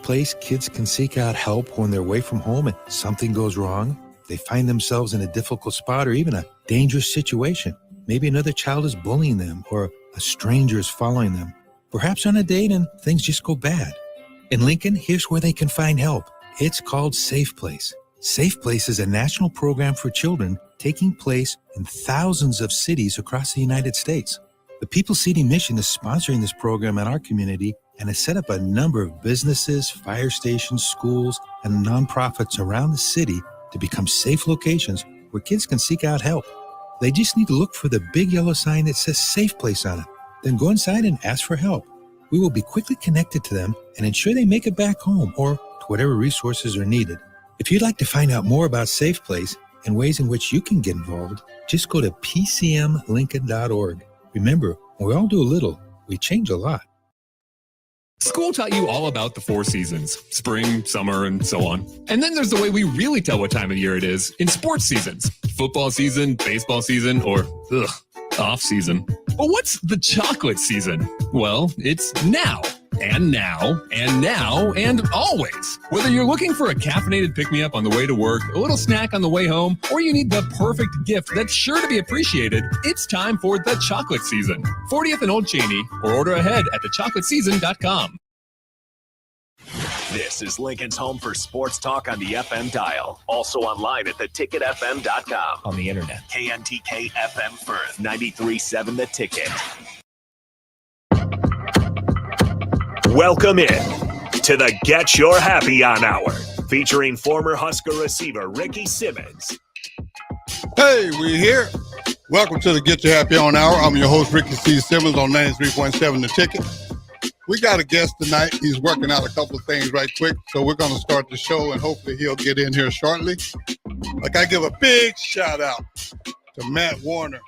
Place kids can seek out help when they're away from home and something goes wrong. They find themselves in a difficult spot or even a dangerous situation. Maybe another child is bullying them or a stranger is following them. Perhaps on a date and things just go bad. In Lincoln, here's where they can find help. It's called Safe Place. Safe Place is a national program for children taking place in thousands of cities across the United States. The People Seeding Mission is sponsoring this program in our community and has set up a number of businesses, fire stations, schools, and nonprofits around the city to become safe locations where kids can seek out help. They just need to look for the big yellow sign that says Safe Place on it. Then go inside and ask for help. We will be quickly connected to them and ensure they make it back home or to whatever resources are needed. If you'd like to find out more about Safe Place and ways in which you can get involved, just go to pcmlincoln.org. Remember, when we all do a little, we change a lot. School taught you all about the 4 seasons, spring, summer, and so on. And then there's the way we really tell what time of year it is in sports seasons. Football season, baseball season, or off season. But what's the chocolate season? Well, it's now. And now, and now, and always. Whether you're looking for a caffeinated pick-me-up on the way to work, a little snack on the way home, or you need the perfect gift that's sure to be appreciated, it's time for the chocolate season. 40th and Old Cheney, or order ahead at thechocolateseason.com. This is Lincoln's home for sports talk on the FM dial. Also online at theticketfm.com. On the internet. KNTK FM Firth, 93.7 The Ticket. Welcome in to the Get Your Happy On Hour, featuring former Husker receiver Ricky Simmons. Hey, we're here. Welcome to the Get Your Happy On Hour. I'm your host, Ricky C. Simmons on 93.7 The Ticket. We got a guest tonight. He's working out a couple of things right quick, so we're going to start the show, and hopefully he'll get in here shortly. Like, I give a big shout-out to Matt Warner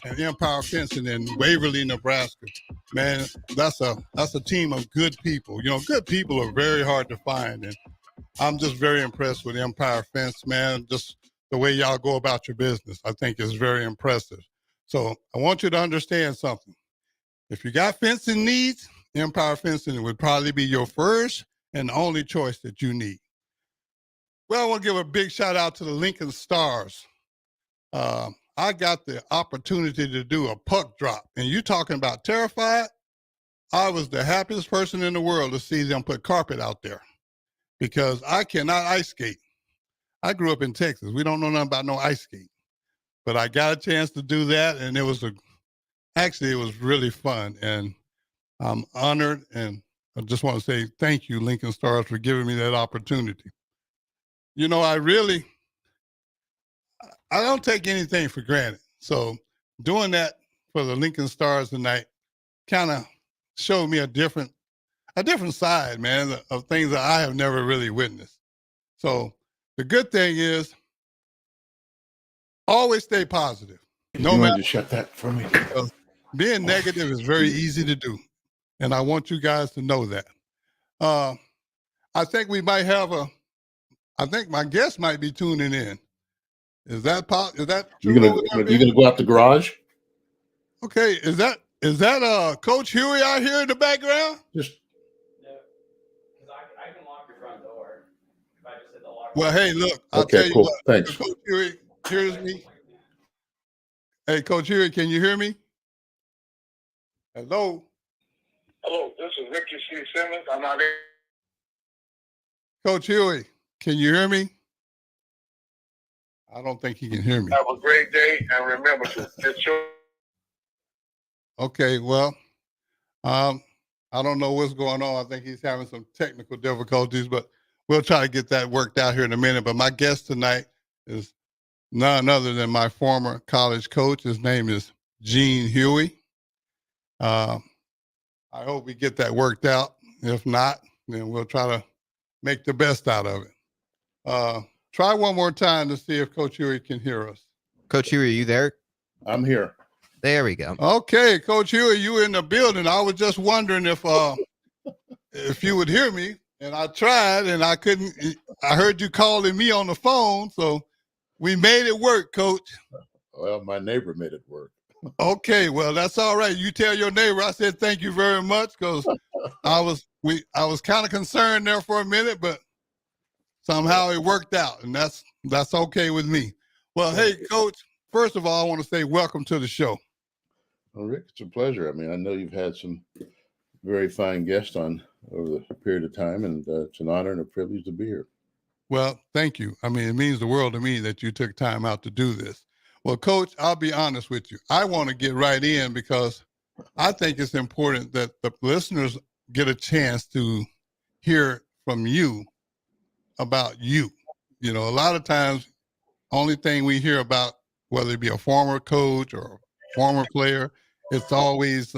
and Empire Fencing in Waverly, Nebraska. Man, that's a team of good people. You know, good people are very hard to find, and I'm just very impressed with Empire Fence, man. Just the way y'all go about your business, I think is very impressive. So I want you to understand something. If you got fencing needs, Empire Fencing would probably be your first and only choice that you need. Well, I want to give a big shout out to the Lincoln Stars. I got the opportunity to do a puck drop, and you talking about terrified? I was the happiest person in the world to see them put carpet out there because I cannot ice skate. I grew up in Texas. We don't know nothing about no ice skate, but I got a chance to do that, and it was really fun, and I'm honored, and I just want to say thank you, Lincoln Stars, for giving me that opportunity. You know, I don't take anything for granted. So doing that for the Lincoln Stars tonight kind of showed me a different side, man, of things that I have never really witnessed. So the good thing is always stay positive. No matter. Shut that for me. Being negative is very easy to do. And I want you guys to know that. I think we might have I think my guest might be tuning in. Is that true? You gonna go out the garage? Okay, is that Coach Huey out here in the background? Because I can lock your front door if I just hit the lock. Well, hey, look, I'll tell you cool. what. Thanks. Coach Huey hears me. Hey, Coach Huey, can you hear me? Hello. Hello, this is Ricky C. Simmons. I'm out here. Coach Huey, can you hear me? I don't think he can hear me. Have a great day, and remember to get your. Okay, well, I don't know what's going on. I think he's having some technical difficulties, but we'll try to get that worked out here in a minute. But my guest tonight is none other than my former college coach. His name is Gene Huey. I hope we get that worked out. If not, then we'll try to make the best out of it. Try one more time to see if Coach Huey can hear us. Coach Huey, are you there? I'm here. There we go. Okay, Coach Huey, you in the building. I was just wondering if you would hear me, and I tried, and I couldn't. I heard you calling me on the phone, so we made it work, Coach. Well, my neighbor made it work. Okay, well, that's all right. You tell your neighbor I said thank you very much because I was I was kind of concerned there for a minute, but somehow it worked out, and that's okay with me. Well, hey, Coach, first of all, I want to say welcome to the show. Well, Rick, it's a pleasure. I mean, I know you've had some very fine guests on over the period of time, and it's an honor and a privilege to be here. Well, thank you. I mean, it means the world to me that you took time out to do this. Well, Coach, I'll be honest with you. I want to get right in because I think it's important that the listeners get a chance to hear from you about you. You know, a lot of times, only thing we hear about, whether it be a former coach or a former player, it's always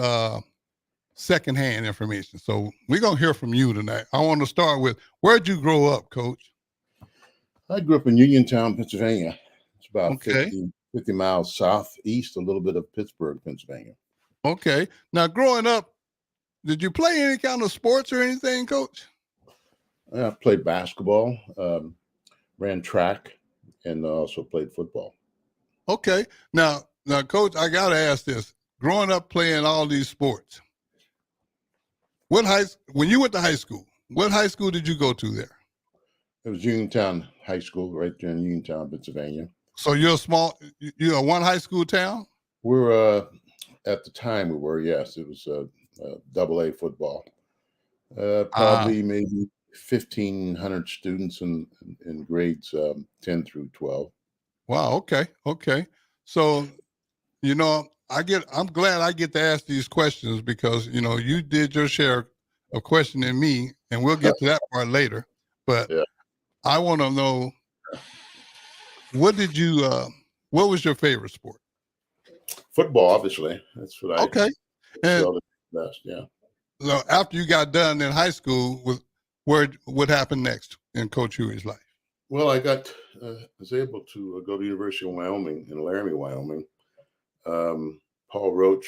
secondhand information. So we're going to hear from you tonight. I want to start with, where'd you grow up, Coach? I grew up in Uniontown, Pennsylvania. It's about Okay. 50 miles southeast, a little bit of Pittsburgh, Pennsylvania. Okay. Now, growing up, did you play any kind of sports or anything, Coach? I played basketball, ran track, and also played football. Okay. Now, Coach, I got to ask this. Growing up playing all these sports, when you went to high school, what high school did you go to there? It was Uniontown High School, right there in Uniontown, Pennsylvania. So you're a one high school town? We're at the time we were, yes. It was AA football. Probably maybe 1,500 students in grades 10 through 12. Wow. Okay. So, I'm glad I get to ask these questions because, you did your share of questioning me, and we'll get to that part later. But yeah. I want to know, what was your favorite sport? Football, obviously. That's what I and best. Yeah. So after you got done in high school, what happened next in Coach Huey's life? Well, I was able to go to the University of Wyoming in Laramie, Wyoming. Paul Roach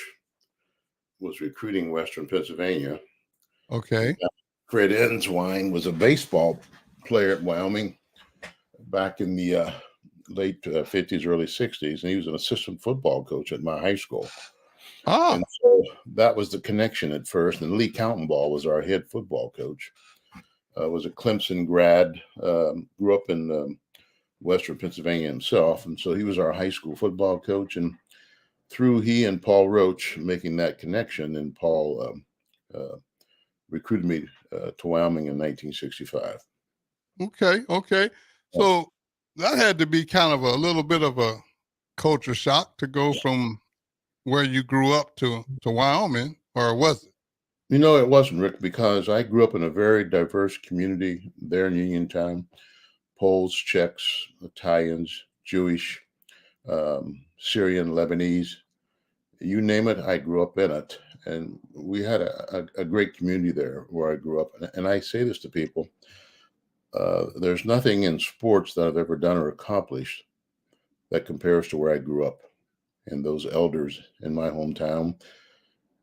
was recruiting Western Pennsylvania. Okay. Fred Enswine was a baseball player at Wyoming back in the late 50s, early 60s, and he was an assistant football coach at my high school. And so that was the connection at first. And Lee Countenball was our head football coach. Was a Clemson grad, grew up in Western Pennsylvania himself. And so he was our high school football coach. And through he and Paul Roach making that connection, and Paul recruited me to Wyoming in 1965. Okay. So that had to be kind of a little bit of a culture shock to go from where you grew up to Wyoming, or was it? It wasn't, Rick, because I grew up in a very diverse community there in Uniontown. Poles, Czechs, Italians, Jewish, Syrian, Lebanese, you name it, I grew up in it. And we had a great community there where I grew up. And I say this to people, there's nothing in sports that I've ever done or accomplished that compares to where I grew up, and those elders in my hometown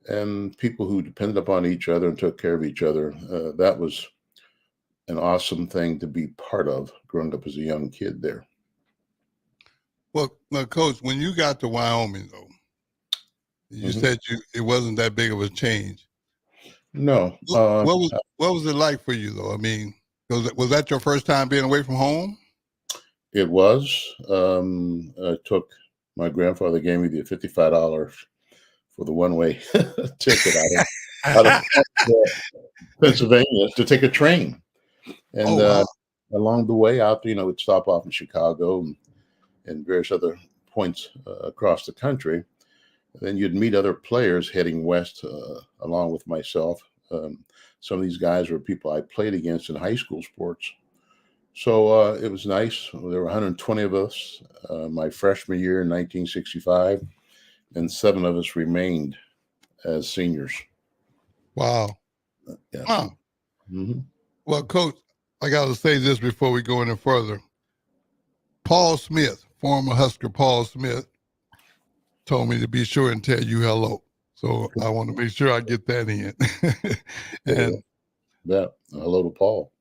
and people who depended upon each other and took care of each other. That was an awesome thing to be part of growing up as a young kid there. Well, Coach, when you got to Wyoming, though, you said it wasn't that big of a change. No. What was it like for you, though? I mean, was that your first time being away from home? It was. My grandfather gave me the $55 for the one-way ticket out of Pennsylvania to take a train. And along the way out, we'd stop off in Chicago and various other points across the country. Then you'd meet other players heading west along with myself. Some of these guys were people I played against in high school sports. So it was nice. There were 120 of us my freshman year in 1965, and 7 of us remained as seniors. Wow. Yeah. Wow. Mm-hmm. Well, Coach, I got to say this before we go any further. Paul Smith, former Husker Paul Smith, told me to be sure and tell you hello. So I want to make sure I get that in. And hello to Paul.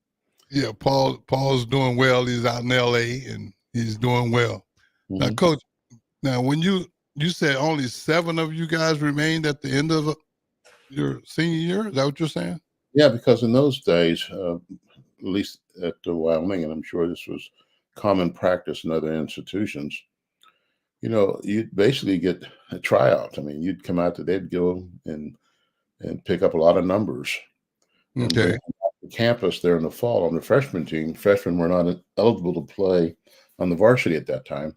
Yeah, Paul's doing well. He's out in LA and he's doing well. Mm-hmm. Now, Coach, when you said only 7 of you guys remained at the end of your senior year, is that what you're saying? Yeah, because in those days, at least at the Wyoming, and I'm sure this was common practice in other institutions, you'd basically get a tryout. I mean, you'd come out there, they'd go and pick up a lot of numbers and bring Okay. them out to campus there in the fall on the freshman team. Freshmen were not eligible to play on the varsity at that time.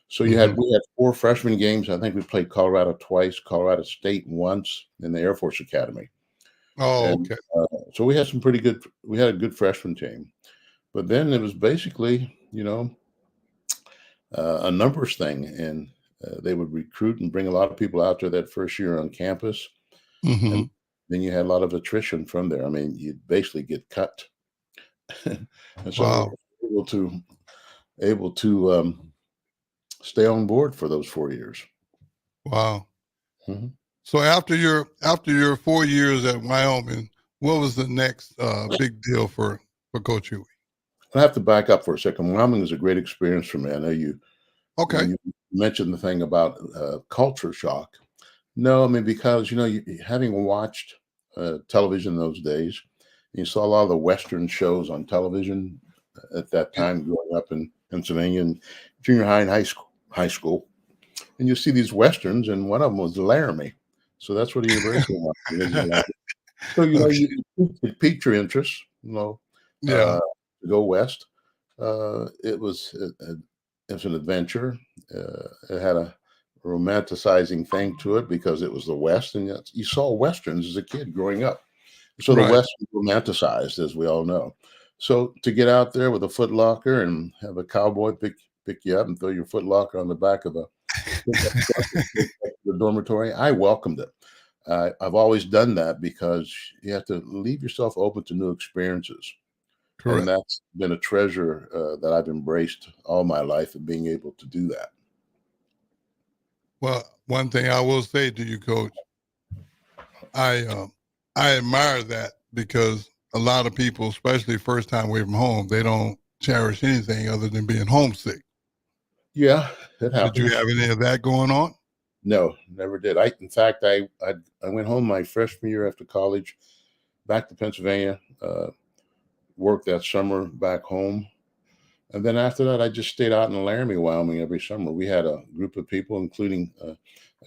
So Mhm. we had 4 freshman games. I think we played Colorado twice, Colorado State once, in the Air Force Academy. Oh, And okay. so we had a good freshman team. But then it was basically, a numbers thing. And they would recruit and bring a lot of people out there that first year on campus. And Mhm. then you had a lot of attrition from there. I mean, you'd basically get cut. And so Wow. able to stay on board for those 4 years. Wow. Mhm. So after your 4 years at Wyoming, what was the next big deal for Coach Huey? I have to back up for a second. Wyoming is a great experience for me. I know Okay. you mentioned the thing about culture shock. No, I mean, because having watched television those days, you saw a lot of the Western shows on television at that Yeah. time growing up in Pennsylvania and junior high and high school, and you see these Westerns, and one of them was Laramie. So that's what the University of Wyoming is. So Okay. it piqued your interest, Yeah. uh, to go west. It was an adventure. It had a romanticizing thing to it because it was the West, and yet you saw westerns as a kid growing up. So the Right. West was romanticized, as we all know. So to get out there with a Foot Locker and have a cowboy pick you up and throw your Foot Locker on the back of a pickup truck and take you to the dormitory, I welcomed it. I've always done that because you have to leave yourself open to new experiences. And Correct. that's been a treasure that I've embraced all my life of being able to do that. Well, one thing I will say to you, Coach, I admire that because a lot of people, especially first time away from home, they don't cherish anything other than being homesick. Yeah, it Did you happens. have any of that going on? No, never did. In fact, I went home my freshman year after college, back to Pennsylvania, worked that summer back home. And then after that, I just stayed out in Laramie, Wyoming every summer. We had a group of people, including a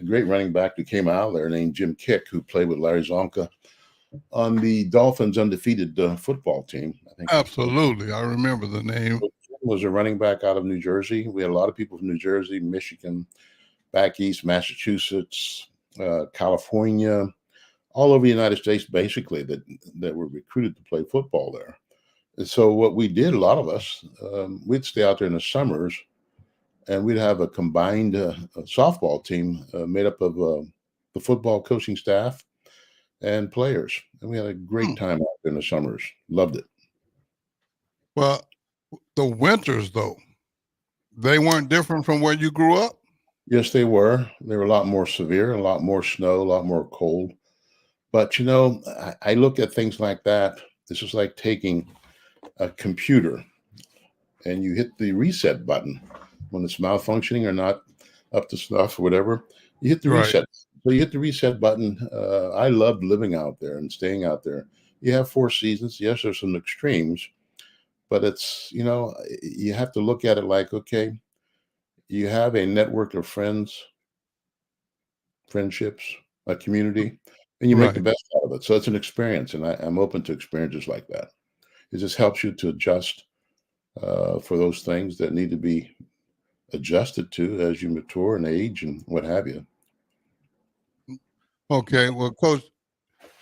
great running back who came out there named Jim Kick, who played with Larry Zonka on the Dolphins' undefeated football team. I think he played. Absolutely. I remember the name. Was a running back out of New Jersey. We had a lot of people from New Jersey, Michigan, back east, Massachusetts, California, all over the United States, basically that were recruited to play football there. And so what we did, a lot of us, we'd stay out there in the summers, and we'd have a combined softball team made up of the football coaching staff and players, and we had a Hmm. great time out there in the summers. Loved it. Well, the winters, though, they weren't different from where you grew up? Yes, they were. They were a lot more severe, a lot more snow, a lot more cold. But I look at things like that. This is like taking a computer and you hit the reset button when it's malfunctioning or not up to snuff or whatever. You hit the Right. reset. So you hit the reset button. I loved living out there and staying out there. You have 4 seasons. Yes, there's some extremes, but you have to look at it like, okay, you have a network of friendships, a community, and you make the Right. best out of it. So it's an experience, and I'm open to experiences like that. It just helps you to adjust for those things that need to be adjusted to as you mature and age and what have you. Okay. Well, Coach,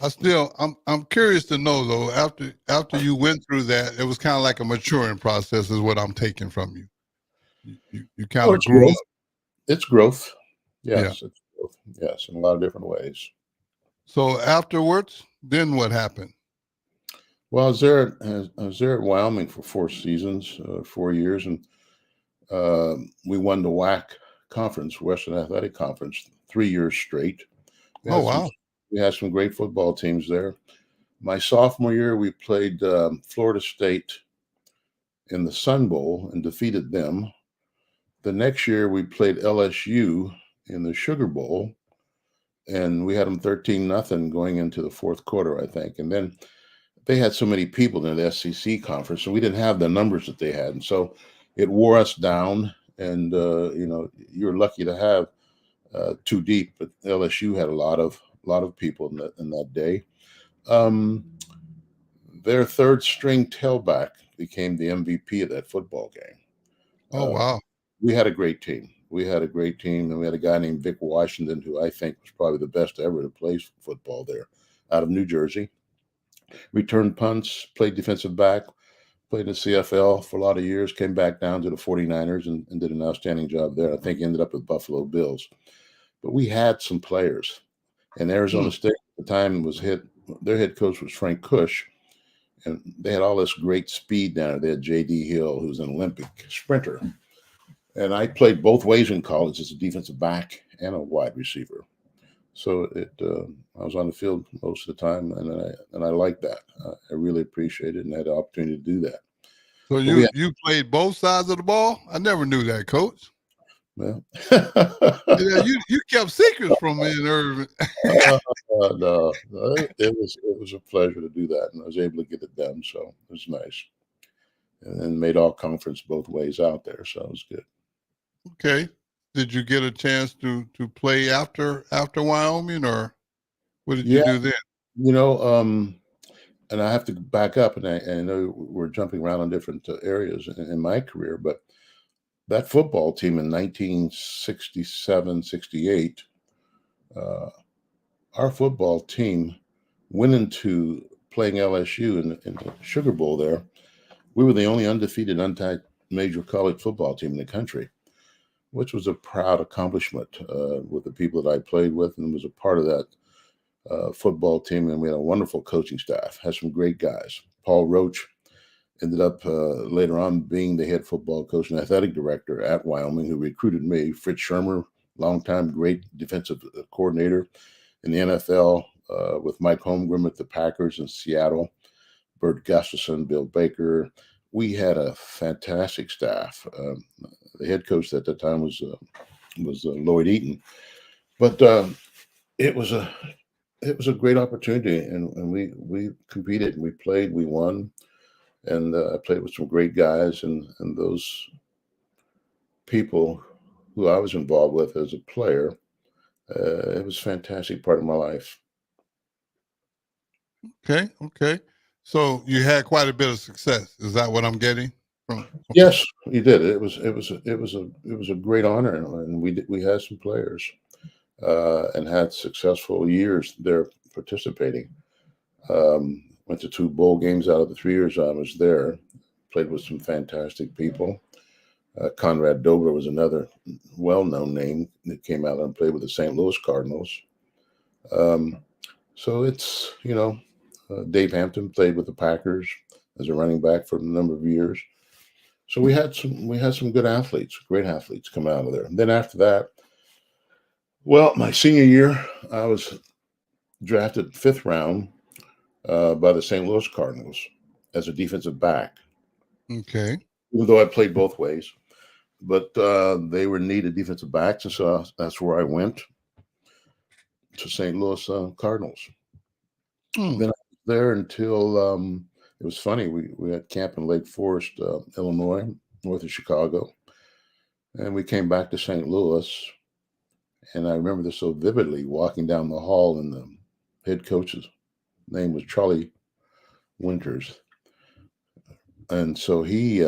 I'm curious to know though, after you went through that, it was kind of like a maturing process, is what I'm taking from you. You kind Oh, of it's grew growth. up. It's growth. Yeah. Yes, it's growth. Yes, in a lot of different ways. So afterwards, then what happened? Well, I was there at Wyoming for 4 seasons, 4 years, and we won the WAC conference, Western Athletic Conference, 3 years straight. We Oh had some wow. we had some great football teams there. My sophomore year, we played Florida State in the Sun Bowl and defeated them. The next year, we played LSU in the Sugar Bowl, and we had them 13-0 going into the fourth quarter, I think. And then they had so many people in the SEC conference, and we didn't have the numbers that they had, and so it wore us down. And you're lucky to have too deep, but LSU had a lot of people in that day. Their third string tailback became the MVP of that football game. Oh, wow. We had a great team. And we had a guy named Vic Washington, who I think was probably the best ever to play football there, out of New Jersey. Returned punts, played defensive back, played in the CFL for a lot of years, came back down to the 49ers and did an outstanding job there. I think he ended up with Buffalo Bills. But we had some players. And Arizona State at the time their head coach was Frank Cush, and they had all this great speed down there. They had J.D. Hill, who's an Olympic sprinter. And I played both ways in college as a defensive back and a wide receiver. So I was on the field most of the time, and I liked that. I really appreciated it and had the opportunity to do that. So you played both sides of the ball? I never knew that, Coach. Well, you kept secrets from me and Irvin. no, it was a pleasure to do that, and I was able to get it done. So it was nice, and then made all conference both ways out there. So it was good. Okay. Did you get a chance to play after Wyoming, or what did you do then? And I have to back up, and I know we're jumping around in different areas in my career, but that football team in 1967, 68, our football team went into playing LSU in the Sugar Bowl there. We were the only undefeated, untagged major college football team in the country, which was a proud accomplishment with the people that I played with, and was a part of that football team. And we had a wonderful coaching staff, had some great guys. Paul Roach ended up later on being the head football coach and athletic director at Wyoming, who recruited me. Fritz Shermer, longtime great defensive coordinator in the NFL, with Mike Holmgren with the Packers in Seattle, Bert Gustafson, Bill Baker. We had a fantastic staff. The head coach at that time was Lloyd Eaton, but it was a great opportunity, and we competed, and we played, we won, and I played with some great guys, and those people who I was involved with as a player. It was a fantastic part of my life. Okay. So you had quite a bit of success. Is that what I'm getting from? Yes, you did. It was a great honor, and we had some players and had successful years there participating. Went to 2 bowl games out of the 3 years I was there. Played with some fantastic people. Conrad Dober was another well-known name that came out and played with the St. Louis Cardinals. So it's, Dave Hampton played with the Packers as a running back for a number of years. So we had some good athletes, great athletes come out of there. And then after that, well, my senior year, I was drafted 5th round by the St. Louis Cardinals as a defensive back. Okay. Even though I played both ways, but they were needed defensive backs, and so that's where I went to St. Louis Cardinals. Then I was there until it was funny. We had camp in Lake Forest, Illinois, north of Chicago, and we came back to St. Louis. And I remember this so vividly, walking down the hall, and the head coach's name was Charlie Winters. And so he,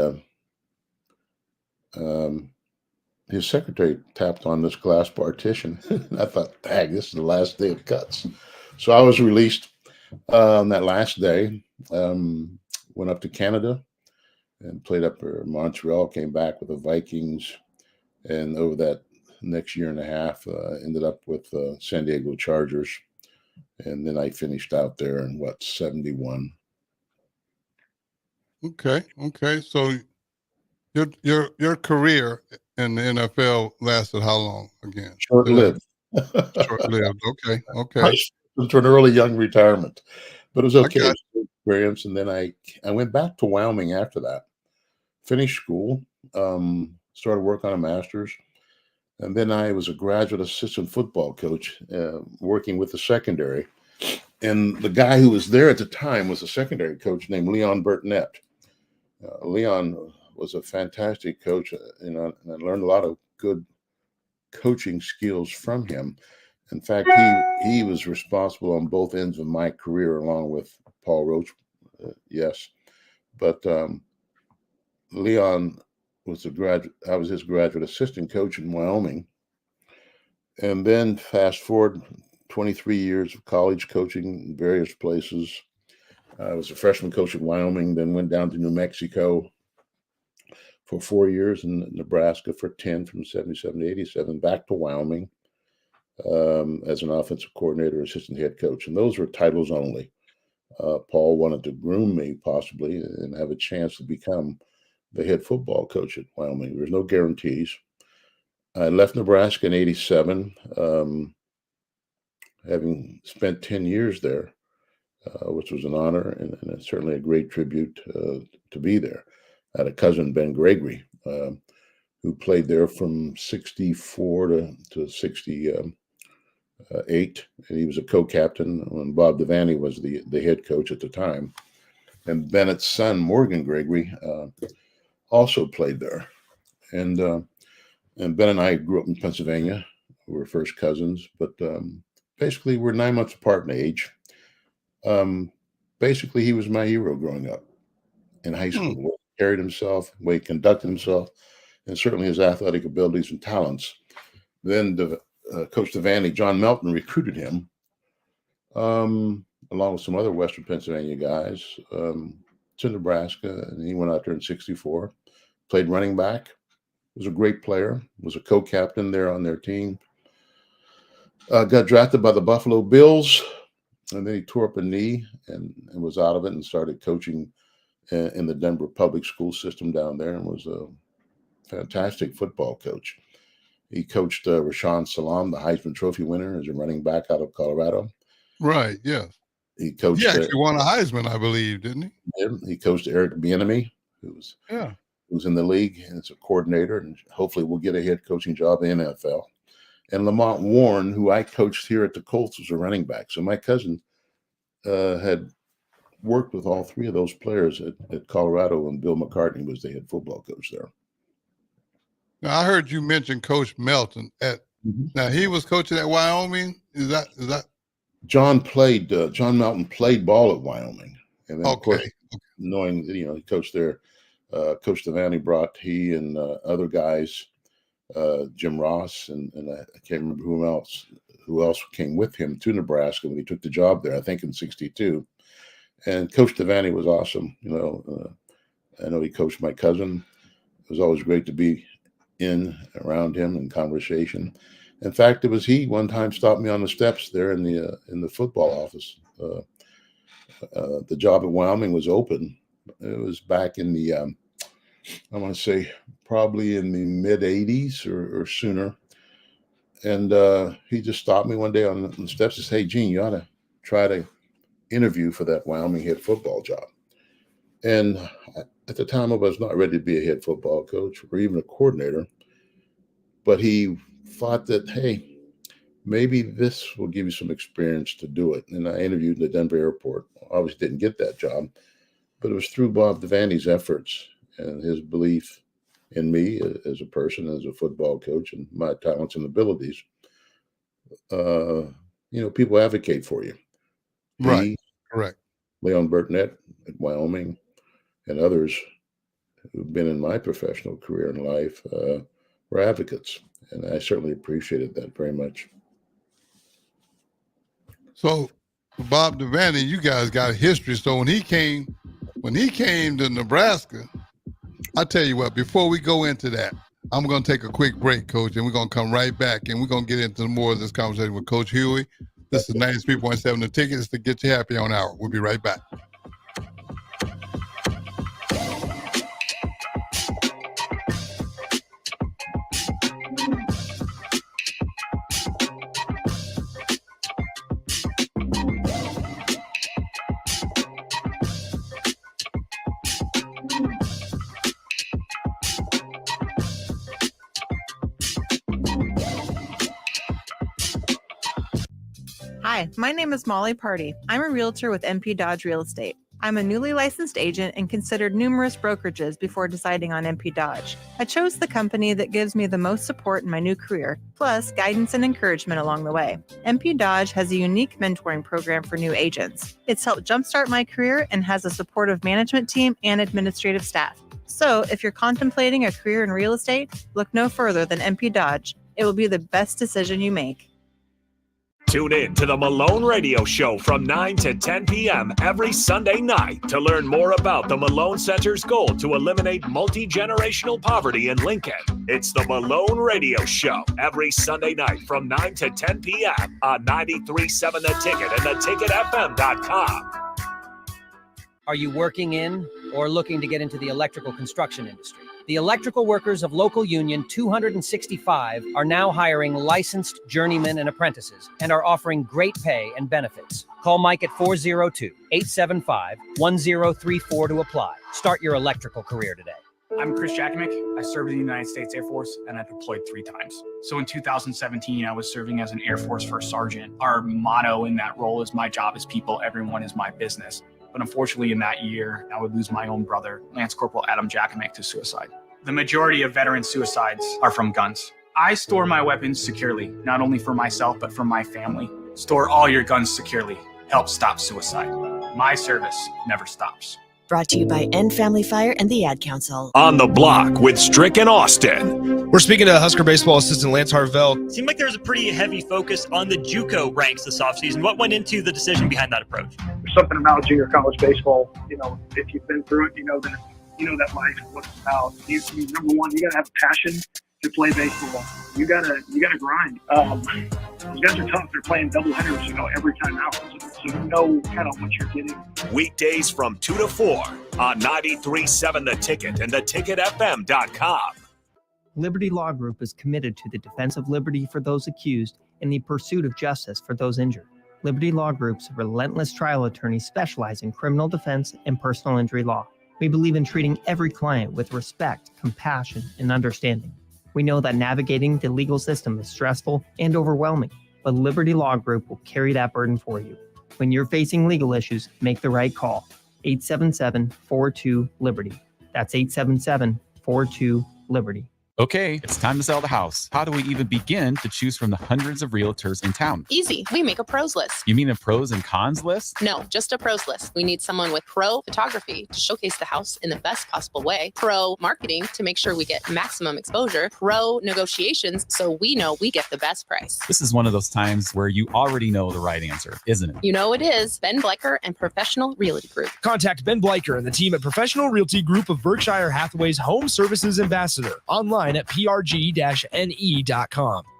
his secretary tapped on this glass partition. I thought, dang, this is the last day of cuts. So I was released on that last day, went up to Canada and played up in Montreal, came back with the Vikings. And over that next year and a half, ended up with San Diego Chargers. And then I finished out there in 71. Okay. So your career in the NFL lasted how long again? Short-lived. Short-lived. Okay. To an early young retirement, but it was okay. It was a good experience. And then I went back to Wyoming after that, finished school, started work on a master's, and then I was a graduate assistant football coach, working with the secondary. And the guy who was there at the time was a secondary coach named Leon Burtonette. Leon was a fantastic coach, and I learned a lot of good coaching skills from him. In fact, he was responsible on both ends of my career, along with Paul Roach. Yes, but Leon was a graduate. I was his graduate assistant coach in Wyoming, and then fast forward 23 years of college coaching in various places. I was a freshman coach in Wyoming, then went down to New Mexico for 4 years, and Nebraska for 10, from 77 to 87, back to Wyoming as an offensive coordinator, assistant head coach. And those were titles only. Paul wanted to groom me possibly and have a chance to become the head football coach at Wyoming. There's no guarantees. I left Nebraska in 87, having spent 10 years there, which was an honor and certainly a great tribute to be there. I had a cousin, Ben Gregory, who played there from 64 to 68. And he was a co-captain when Bob Devaney was the head coach at the time. And Bennett's son, Morgan Gregory, also played there. And Ben and I grew up in Pennsylvania. We were first cousins, but basically we're 9 months apart in age. Basically, he was my hero growing up in high school. The way he carried himself, the way he conducted himself, and certainly his athletic abilities and talents. Then Coach Devaney, John Melton, recruited him, along with some other Western Pennsylvania guys, to Nebraska. And he went out there in 64, played running back, was a great player, was a co-captain there on their team. Got drafted by the Buffalo Bills, and then he tore up a knee and was out of it and started coaching in the Denver public school system down there, and was a fantastic football coach. He coached Rashawn Salam, the Heisman Trophy winner, as a running back out of Colorado. Right, yes. He coached. He actually won a Heisman, I believe, didn't he? Yeah, he coached Eric Bieniemy, who's in the league and is a coordinator, and hopefully will get a head coaching job in the NFL. And Lamont Warren, who I coached here at the Colts, was a running back. So my cousin had worked with all three of those players at Colorado, and Bill McCartney was the head football coach there. Now, I heard you mention Coach Melton. Now, he was coaching at Wyoming. Is that? John Melton played ball at Wyoming, and then of course, knowing that he coached there, Coach Devaney brought he and other guys, Jim Ross and I can't remember who else came with him to Nebraska when he took the job there. I think in '62, and Coach Devaney was awesome. I know he coached my cousin. It was always great to be around him in conversation. In fact, it was he one time stopped me on the steps there in the football office. The job at Wyoming was open. It was back in the I want to say probably in the mid '80s or sooner. And he just stopped me one day on the steps and said, "Hey, Gene, you ought to try to interview for that Wyoming head football job." And at the time, I was not ready to be a head football coach or even a coordinator, but he thought that, hey, maybe this will give you some experience to do it. And I interviewed in the Denver airport. Obviously didn't get that job, but it was through Bob Devaney's efforts and his belief in me as a person, as a football coach, and my talents and abilities. People advocate for you. Right. Correct. Leon Burtonette at Wyoming and others who've been in my professional career and life were advocates. And I certainly appreciated that very much. So, Bob Devaney, you guys got a history. So when he came to Nebraska, I tell you what, before we go into that, I'm going to take a quick break, Coach, and we're going to come right back, and we're going to get into more of this conversation with Coach Huey. This is 93.7 The Ticket. It's the Get You Happy on Hour. We'll be right back. Hi, my name is Molly Party. I'm a realtor with MP Dodge Real Estate. I'm a newly licensed agent and considered numerous brokerages before deciding on MP Dodge. I chose the company that gives me the most support in my new career, plus guidance and encouragement along the way. MP Dodge has a unique mentoring program for new agents. It's helped jumpstart my career and has a supportive management team and administrative staff. So if you're contemplating a career in real estate, look no further than MP Dodge. It will be the best decision you make. Tune in to the Malone Radio Show from 9 to 10 p.m. every Sunday night to learn more about the Malone Center's goal to eliminate multi-generational poverty in Lincoln. It's the Malone Radio Show every Sunday night from 9 to 10 p.m. on 93.7 The Ticket and theticketfm.com. Are you working in or looking to get into the electrical construction industry? The electrical workers of Local Union 265 are now hiring licensed journeymen and apprentices and are offering great pay and benefits. Call Mike at 402-875-1034 to apply. Start your electrical career today. I'm Chris Jackamick. I served in the United States Air Force and I deployed 3 times. So in 2017, I was serving as an Air Force First Sergeant. Our motto in that role is my job is people, everyone is my business. But unfortunately in that year, I would lose my own brother, Lance Corporal Adam Jackamick, to suicide. The majority of veteran suicides are from guns. I store my weapons securely, not only for myself, but for my family. Store all your guns securely. Help stop suicide. My service never stops. Brought to you by End Family Fire and the Ad Council. On the Block with Strick and Austin. We're speaking to Husker baseball assistant Lance Harvell. Seemed like there was a pretty heavy focus on the JUCO ranks this offseason. What went into the decision behind that approach? There's something about junior college baseball. You know, if you've been through it, you know that life is what it's about. You number one, you gotta have a passion to play baseball. You gotta grind. Those guys are tough. They're playing double headers, every time out. So you know kind of what you're getting. Weekdays from 2 to 4 on 93.7 The Ticket and theticketfm.com. Liberty Law Group is committed to the defense of liberty for those accused and the pursuit of justice for those injured. Liberty Law Group's relentless trial attorneys specialize in criminal defense and personal injury law. We believe in treating every client with respect, compassion, and understanding. We know that navigating the legal system is stressful and overwhelming, but Liberty Law Group will carry that burden for you. When you're facing legal issues, make the right call. 877-42-LIBERTY. That's 877-42-LIBERTY. Okay, it's time to sell the house. How do we even begin to choose from the hundreds of realtors in town? Easy. We make a pros list. You mean a pros and cons list? No, just a pros list. We need someone with pro photography to showcase the house in the best possible way, pro marketing to make sure we get maximum exposure, pro negotiations so we know we get the best price. This is one of those times where you already know the right answer, isn't it? You know it is. Ben Bleicher and Professional Realty Group. Contact Ben Bleicher and the team at Professional Realty Group of Berkshire Hathaway's Home Services Ambassador. Online at prg-ne.com.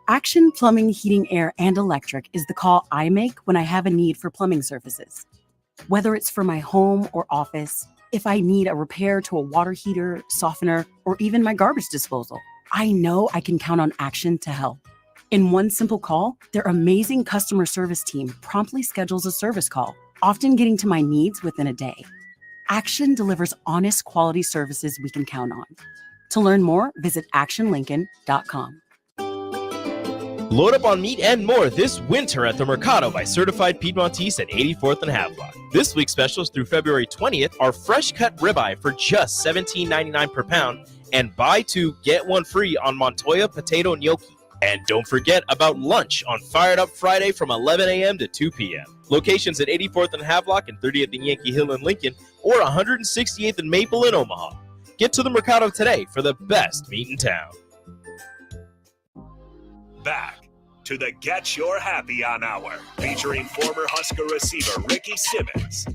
Action Plumbing, Heating, Air, and Electric is the call I make when I have a need for plumbing services. Whether it's for my home or office, if I need a repair to a water heater, softener, or even my garbage disposal, I know I can count on Action to help. In one simple call, their amazing customer service team promptly schedules a service call, often getting to my needs within a day. Action delivers honest, quality services we can count on. To learn more, visit actionlincoln.com. Load up on meat and more this winter at the Mercado by Certified Piedmontese at 84th and Havelock. This week's specials through February 20th are fresh cut ribeye for just $17.99 per pound and buy two, get one free on Montoya potato gnocchi. And don't forget about lunch on Fired Up Friday from 11 a.m. to 2 p.m. Locations at 84th and Havelock and 30th and Yankee Hill in Lincoln or 168th and Maple in Omaha. Get to the Mercado today for the best meat in town. Back to the Get Your Happy On Hour, featuring former Husker receiver Ricky Simmons.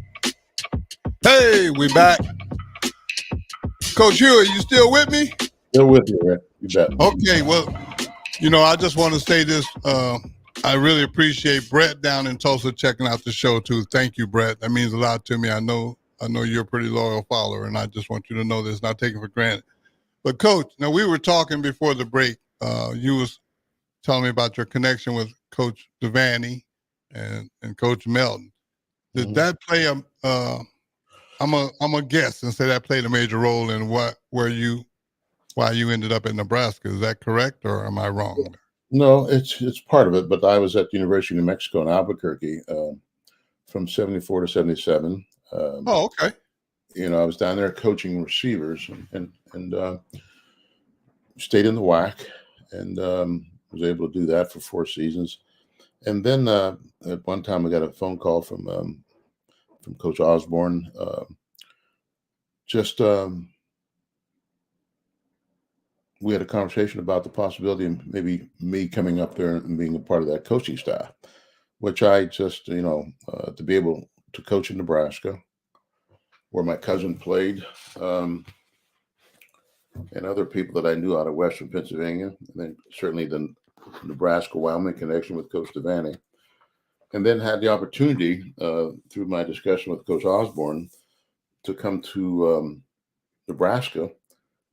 Hey, we back. Coach Huey, you still with me? Still with you, Rick. You bet. Okay, well, I just want to say this. I really appreciate Brett down in Tulsa checking out the show, too. Thank you, Brett. That means a lot to me. I know you're a pretty loyal follower, and I just want you to know this, not taken for granted. But, Coach, now we were talking before the break. You was telling me about your connection with Coach Devaney and Coach Melton. Did that play I'm a guess and say that played a major role in why you ended up in Nebraska? Is that correct, or am I wrong? No, it's part of it. But I was at the University of New Mexico in Albuquerque from '74 to '77. Oh, okay. I was down there coaching receivers and stayed in the WAC and was able to do that for 4 seasons. And then at one time, I got a phone call from Coach Osborne. We had a conversation about the possibility of maybe me coming up there and being a part of that coaching staff, which I just, to be able to coach in Nebraska, where my cousin played, and other people that I knew out of Western Pennsylvania, and then certainly the Nebraska-Wyoming connection with Coach Devaney, and then had the opportunity through my discussion with Coach Osborne to come to Nebraska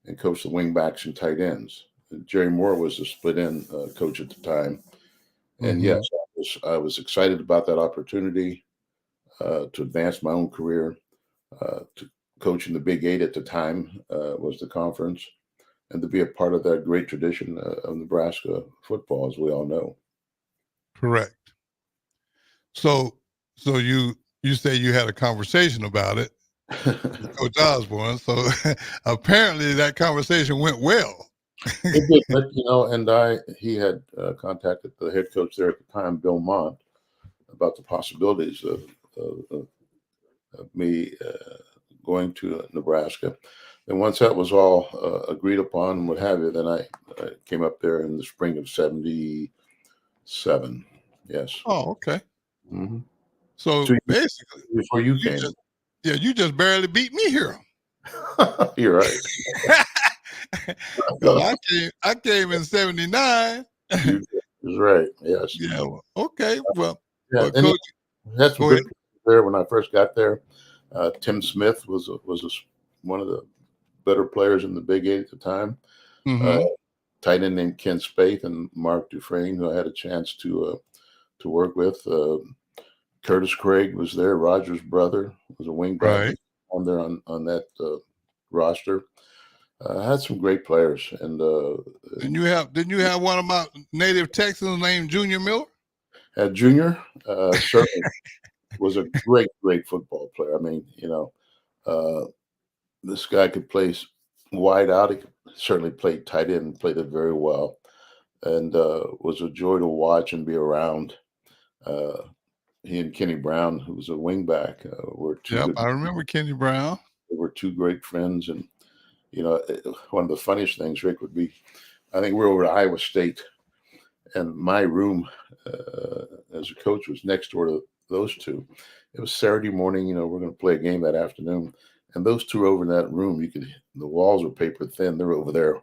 and coach the wingbacks and tight ends. Jerry Moore was the split end coach at the time. And yes, I was excited about that opportunity to advance my own career, to coach in the Big Eight at the time was the conference, and to be a part of that great tradition of Nebraska football, as we all know. Correct. So you say you had a conversation about it with Coach Osborne. So apparently that conversation went well. It did, but he had contacted the head coach there at the time, Bill Mont, about the possibilities of me going to Nebraska. And once that was all agreed upon and what have you, then I came up there in the spring of '77. Yes. Oh, okay. Mm-hmm. So basically, before you came, you just barely beat me here. You're right. I came in '79. That's right. Yes. Yeah. Okay. Well, yeah. Well, Coach, that's some good there when I first got there. Tim Smith was one of the better players in the Big Eight at the time. Tight end named Ken Spaeth and Mark Dufresne, who I had a chance to work with. Curtis Craig was there. Rogers' brother was a wing back. Right. On there on that roster. I had some great players, and didn't you have one of my native Texans named Junior Miller? Junior certainly was a great football player. I mean, this guy could play wide out. He certainly played tight end and played it very well, and was a joy to watch and be around. He and Kenny Brown, who was a wingback, were two. Yep, I remember Kenny Brown. They were two great friends, and one of the funniest things, Rick, would be, I think we're over at Iowa State, and my room as a coach was next door to those two. It was Saturday morning. We're going to play a game that afternoon, and those two were over in that room. The walls were paper thin. They're over there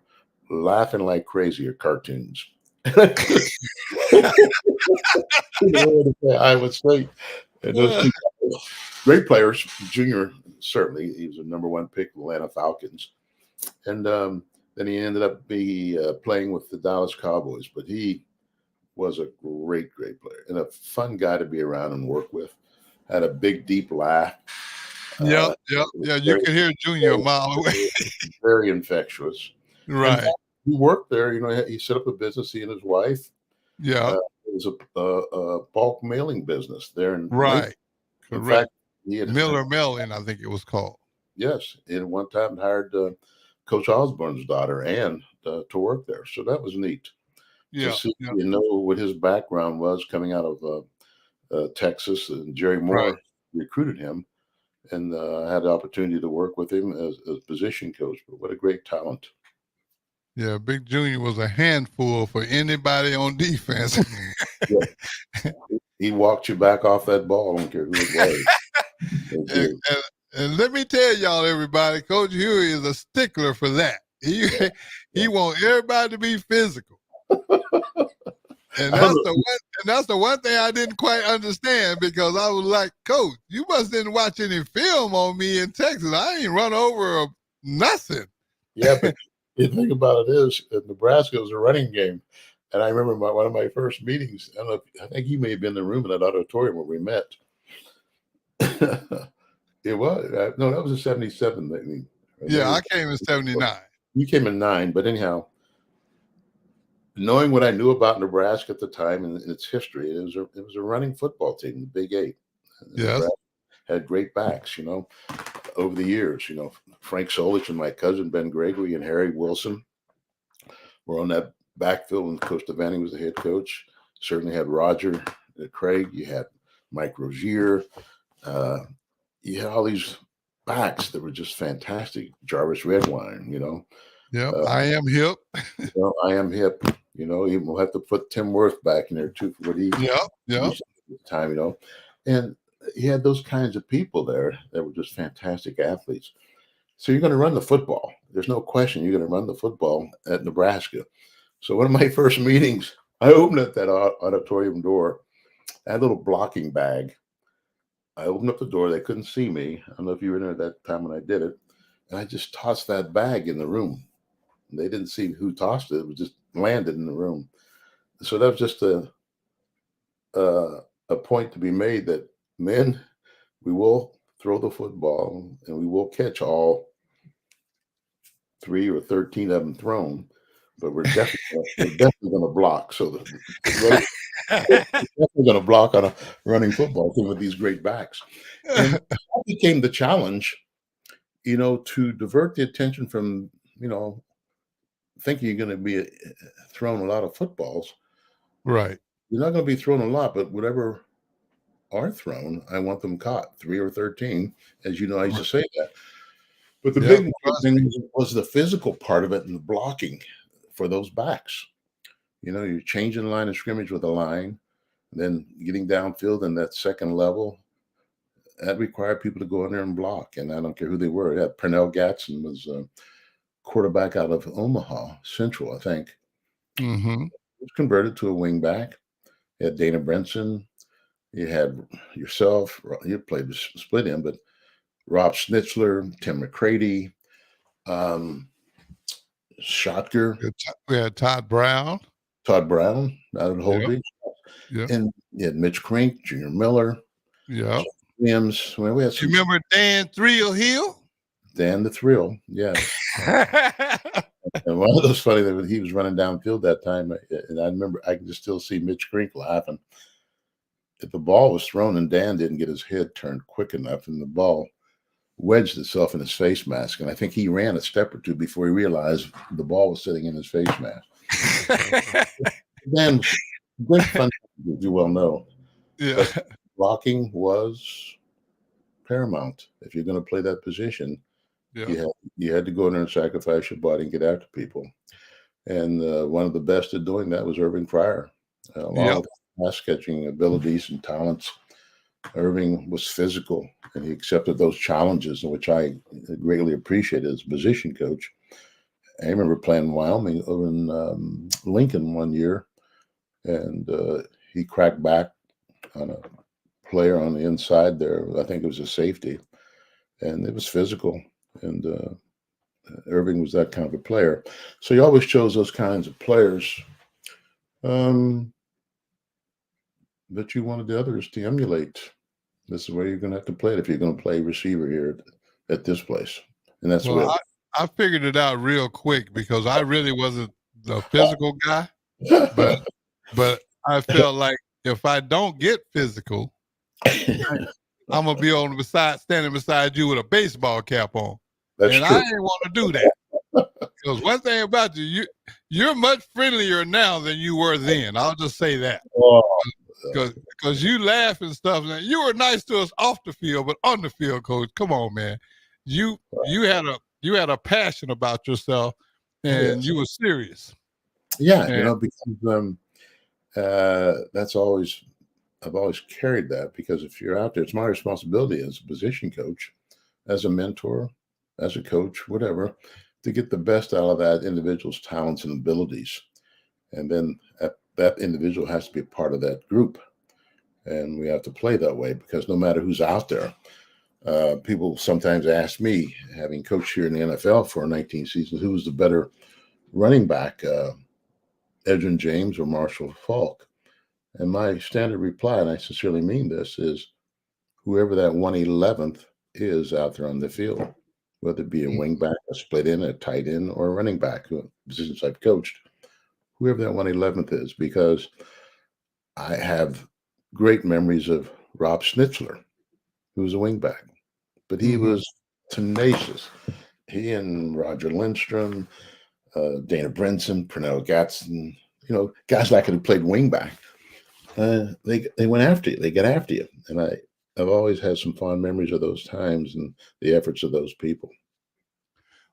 laughing like crazy at cartoons. Iowa State. And those two great players. Junior, certainly, he was a #1 pick, Atlanta Falcons. And then he ended up playing with the Dallas Cowboys. But he was a great player and a fun guy to be around and work with. Had a big, deep laugh. Yeah. You can hear Junior a mile away. Very infectious. Right. And he worked there. He set up a business, he and his wife. Yeah. It was a bulk mailing business there in right. In Correct. fact, he had Miller Mailing, I think it was called. Yes, and at one time hired Coach Osborne's daughter Ann to work there, so that was neat. Yeah, to see, what his background was coming out of Texas, and Jerry Moore recruited him, and I had the opportunity to work with him as position coach. But what a great talent! Yeah, Big Junior was a handful for anybody on defense. He walked you back off that ball. I don't care who it was. And let me tell y'all, everybody, Coach Huey is a stickler for that. He wants everybody to be physical. And that's the one thing I didn't quite understand, because I was like, Coach, you must didn't watch any film on me in Texas. I ain't run over nothing. Yeah, but the thing about it is, Nebraska was a running game. And I remember one of my first meetings, I think you may have been in the room in that auditorium where we met. It was. No, that was a '77 meeting. Yeah, I came in '79. You came in '9, but anyhow, knowing what I knew about Nebraska at the time and its history, it was a running football team, the Big Eight. Yes. Nebraska had great backs, over the years. Frank Solich and my cousin Ben Gregory and Harry Wilson were on that backfield when Coach Devaney was the head coach. Certainly had Roger Craig. You had Mike Rozier. You had all these backs that were just fantastic. Jarvis Redwine, Yep, I am hip. I am hip. Even we'll have to put Tim Worth back in there too for what he Yep. at the time, and he had those kinds of people there that were just fantastic athletes. So you're going to run the football. There's no question you're going to run the football at Nebraska. So one of my first meetings, I opened up that auditorium door. I had a little blocking bag. I opened up the door. They couldn't see me. I don't know if you were in there at that time when I did it. And I just tossed that bag in the room. They didn't see who tossed it. It was just landed in the room. So that was just a point to be made that, men, we will throw the football and we will catch all 3 or 13 of them thrown, but we're definitely going to block. So we're definitely going to block on a running football team with these great backs. And that became the challenge, to divert the attention from, thinking you're going to be throwing a lot of footballs. Right. You're not going to be throwing a lot, but whatever are thrown, I want them caught, 3 or 13, as you know, I used to say that. But the big thing was the physical part of it and the blocking for those backs. You're changing the line of scrimmage with a line, then getting downfield in that second level. That required people to go in there and block, and I don't care who they were. Yeah, Pernell Gatson was a quarterback out of Omaha Central, I think. Mm-hmm. He was converted to a wing back. You had Dana Brenson. You had yourself. You played the split end, but Rob Schnitzler, Tim McCready, Schottger. We had Todd Brown. Out of Holdridge. Yep. And you had Mitch Crink, Junior Miller. Yeah. Williams. Well, we had you remember Dan Thrill Hill? Dan the Thrill, yeah. And one of those funny that he was running downfield that time, and I remember I can just still see Mitch Crink laughing. If the ball was thrown and Dan didn't get his head turned quick enough, and the ball wedged itself in his face mask, and I think he ran a step or two before he realized the ball was sitting in his face mask. Dan, great fun, as you well know. Yeah. But blocking was paramount. If you're going to play that position, you had to go in there and sacrifice your body and get after people. And one of the best at doing that was Irving Fryer. Along with pass catching abilities and talents, Irving was physical, and he accepted those challenges, which I greatly appreciated as a position coach. I remember playing in Wyoming over in Lincoln one year, and he cracked back on a player on the inside there. I think it was a safety, and it was physical. And Irving was that kind of a player. So he always chose those kinds of players that you wanted the others to emulate. This is where you're going to have to play it if you're going to play receiver here at this place. And that's well, I figured it out real quick because I really wasn't the physical guy, but I felt like if I don't get physical, I'm gonna be standing beside you with a baseball cap on. That's true. I didn't want to do that. Because one thing about you're much friendlier now than you were then. I'll just say that. Because you laugh and stuff. And you were nice to us off the field, but on the field, Coach, come on, man. You had a passion about yourself, and you were serious. Yeah, because that's always. I've always carried that, because if you're out there, it's my responsibility as a position coach, as a mentor, as a coach, whatever, to get the best out of that individual's talents and abilities. And then that individual has to be a part of that group. And we have to play that way, because no matter who's out there, people sometimes ask me, having coached here in the NFL for 19 seasons, who's the better running back, Edgerrin James or Marshall Faulk? And my standard reply, and I sincerely mean this, is whoever that 111th is out there on the field, whether it be a wing back, a split end, a tight end, or a running back, positions I've coached, whoever that 111th is, because I have great memories of Rob Schnitzler, who was a wingback, but he was tenacious. He and Roger Lindstrom, Dana Brinson, Pernell Gatson, guys like it who played wingback. They went after you. They get after you, and I've always had some fond memories of those times and the efforts of those people.